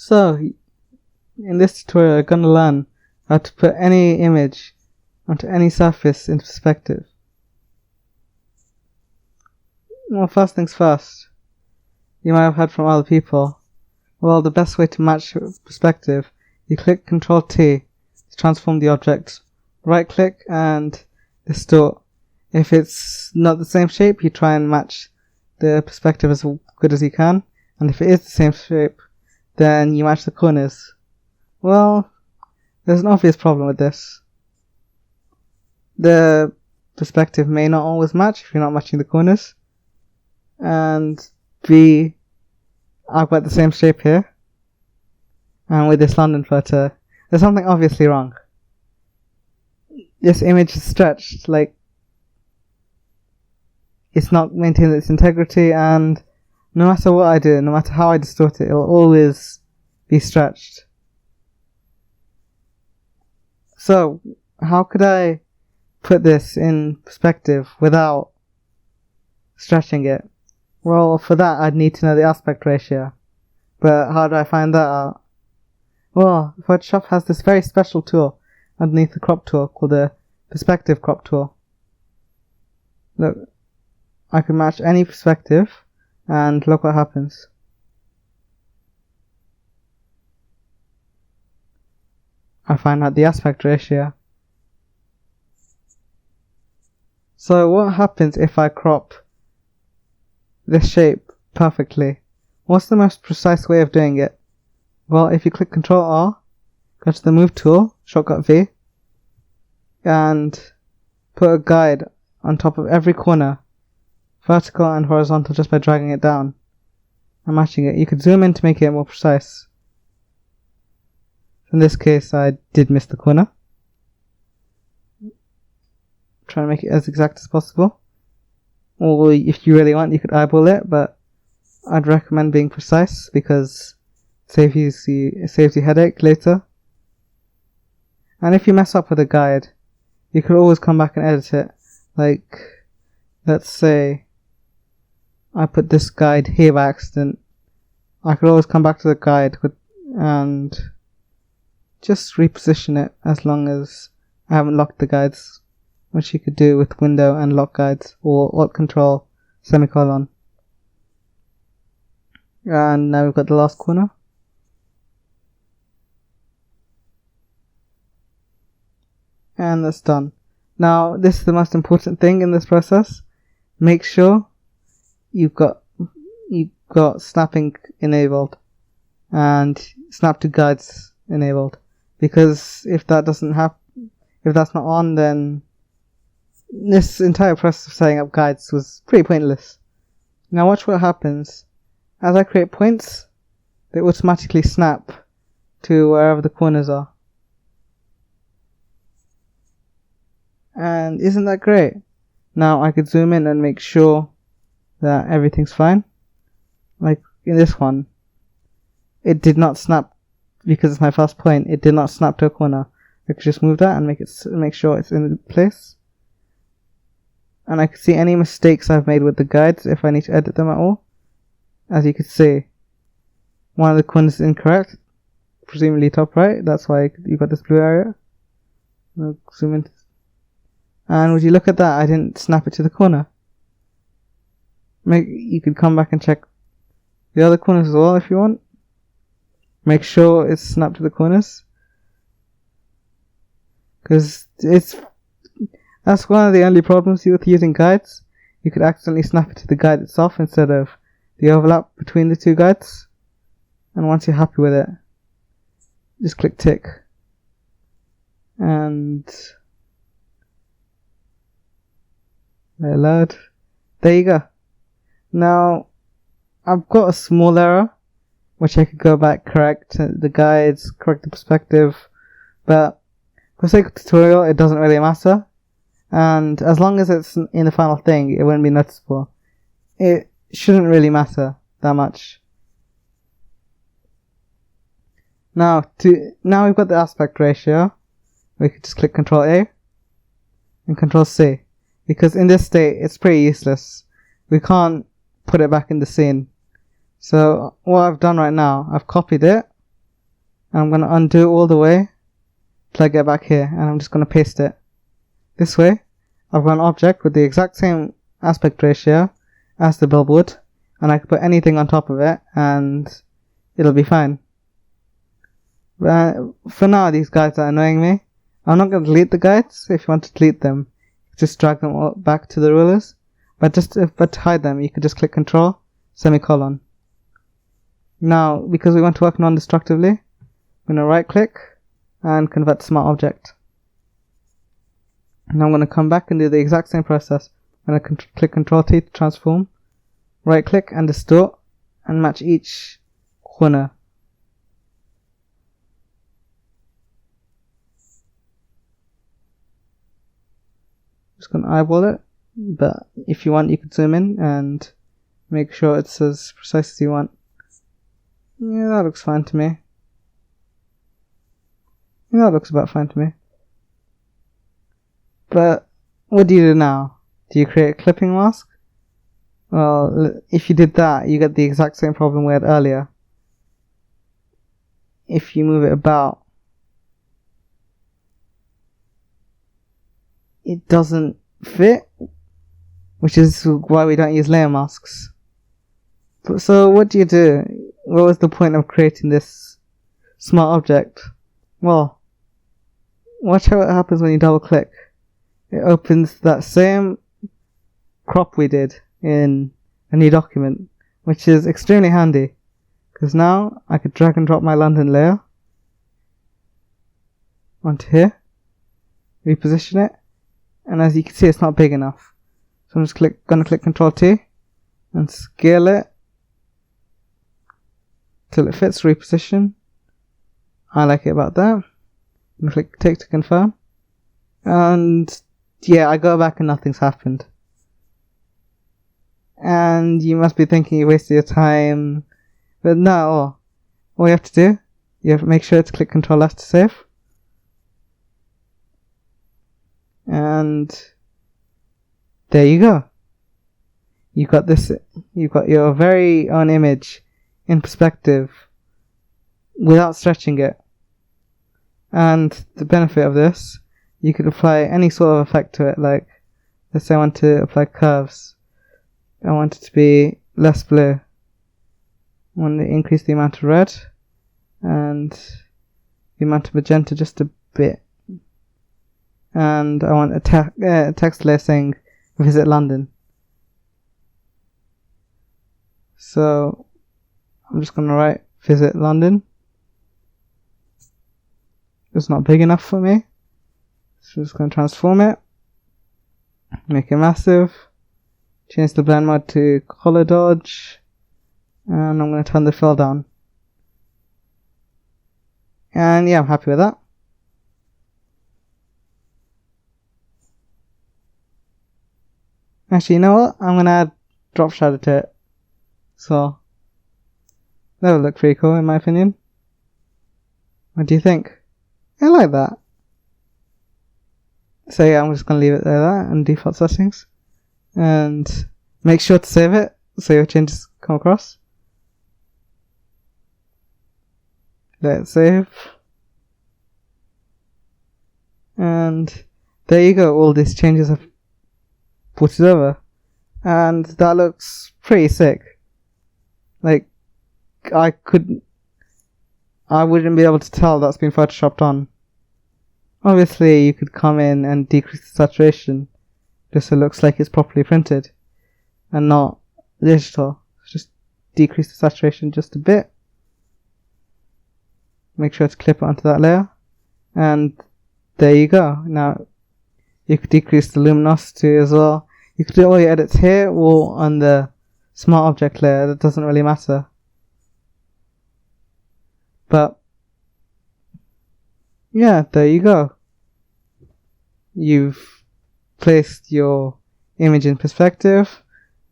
So, in this tutorial, you're going to learn how to put any image onto any surface into perspective. Well, first things first, you might have heard from other people, well, the best way to match perspective, you click Ctrl+T to transform the object, right click and distort. If it's not the same shape, you try and match the perspective as good as you can, and if it is the same shape, then you match the corners. Well, there's an obvious problem with this. The perspective may not always match if you're not matching the corners, and B, I've got the same shape here, and with this London photo, there's something obviously wrong. This image is stretched, like it's not maintaining its integrity, and no matter what I do, no matter how I distort it, it'll always be stretched. So, how could I put this in perspective without stretching it? Well, for that I'd need to know the aspect ratio. But how do I find that out? Well, Photoshop has this very special tool underneath the crop tool called the perspective crop tool. Look, I can match any perspective and look what happens. I find out the aspect ratio. So what happens if I crop this shape perfectly? What's the most precise way of doing it? Well, if you click Ctrl+R, go to the Move tool, shortcut V, and put a guide on top of every corner, vertical and horizontal, just by dragging it down and matching it. You could zoom in to make it more precise. In this case, I did miss the corner. Try to make it as exact as possible. Or if you really want, you could eyeball it, but I'd recommend being precise because it saves you headache later. And if you mess up with a guide, you could always come back and edit it. Like, let's say I put this guide here by accident. I could always come back to the guide and just reposition it as long as I haven't locked the guides, which you could do with window and lock guides, or Alt Control semicolon. And now we've got the last corner. And that's done. Now this is the most important thing in this process. Make sure you've got snapping enabled and snap to guides enabled, because if that's not on, then this entire process of setting up guides was pretty pointless. Now watch what happens. As I create points, they automatically snap to wherever the corners are. And isn't that great? Now I could zoom in and make sure that everything's fine. Like in this one, it did not snap because it's my first point. It did not snap to a corner. I could just move that and make sure it's in place. And I can see any mistakes I've made with the guides if I need to edit them at all. As you can see, one of the corners is incorrect, presumably top right. That's why you got this blue area. I'll zoom in. And would you look at that? I didn't snap it to the corner. You could come back and check the other corners as well if you want. Make sure it's snapped to the corners, because that's one of the only problems with using guides. You could accidentally snap it to the guide itself instead of the overlap between the two guides. And once you're happy with it, just click tick, and load. There you go. Now I've got a small error which I could go back, correct the guides, correct the perspective, but for sake of tutorial it doesn't really matter, and as long as it's in the final thing it won't be noticeable. It shouldn't really matter that much. Now we've got the aspect ratio. We could just click Ctrl+A and Ctrl+C, because in this state it's pretty useless. We can't put it back in the scene. So what I've done right now, I've copied it And I'm going to undo it all the way till I get back here, and I'm just going to paste it. This way, I've got an object with the exact same aspect ratio as the billboard, and I can put anything on top of it, and it'll be fine. For now, these guides are annoying me. I'm not going to delete the guides. If you want to delete them, just drag them all back to the rulers. But to hide them, you could just click Ctrl, semicolon. Now, because we want to work non-destructively, I'm going to right click and convert to smart object. Now I'm going to come back and do the exact same process. I'm going to click Ctrl+T to transform, right click and distort, and match each corner. Just going to eyeball it, but if you want you can zoom in and make sure it's as precise as you want. Yeah, that looks fine to me. Yeah, that looks about fine to me. But what do you do now? Do you create a clipping mask? Well, if you did that, you get the exact same problem we had earlier. If you move it about, it doesn't fit, which is why we don't use layer masks. So what do you do? What was the point of creating this smart object? Well, watch how it happens when you double click. It opens that same crop we did in a new document, which is extremely handy, because now I could drag and drop my London layer onto here, reposition it, and as you can see it's not big enough. So I'm just going to click Ctrl+T and scale it till it fits, reposition. I like it about that. I'm going to click Take to confirm. And yeah, I go back and nothing's happened. And you must be thinking you wasted your time. But no, all you have to do, you have to make sure to click Ctrl+F to save. And there you go. You've got your very own image in perspective without stretching it. And the benefit of this, you could apply any sort of effect to it, like let's say I want to apply curves. I want it to be less blue. I want to increase the amount of red and the amount of magenta just a bit. And I want a text layer saying visit London. So I'm just going to write visit London. It's not big enough for me, so I'm just going to transform it, make it massive, change the blend mode to color dodge, and I'm going to turn the fill down. And yeah, I'm happy with that. Actually, you know what? I'm going to add drop shadow to it. So that would look pretty cool in my opinion. What do you think? I like that. So yeah, I'm just going to leave it there and default settings. And make sure to save it so your changes come across. Let it save. And there you go, all these changes have put it over. And that looks pretty sick. Like, I wouldn't be able to tell that's been photoshopped on. Obviously, you could come in and decrease the saturation just so it looks like it's properly printed and not digital. Just decrease the saturation just a bit. Make sure to clip it onto that layer. And there you go. Now, you could decrease the luminosity as well. You could do all your edits here or on the smart object layer. That doesn't really matter. But yeah, there you go. You've placed your image in perspective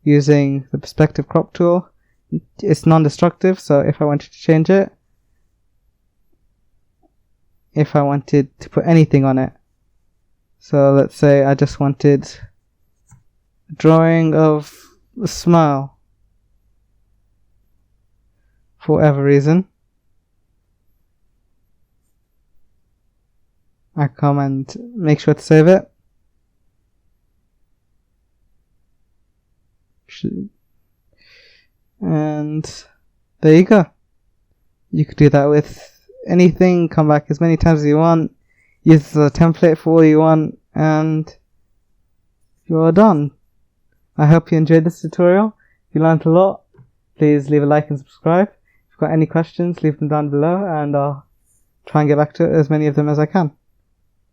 using the perspective crop tool. It's non-destructive, so if I wanted to change it, if I wanted to put anything on it, so let's say I just wanted a drawing of a smile for whatever reason, I come and make sure to save it. And there you go. You could do that with anything, come back as many times as you want, use the template for all you want, and you're done. I hope you enjoyed this tutorial. If you learned a lot, please leave a like and subscribe. If you've got any questions, leave them down below, and I'll try and get back to as many of them as I can.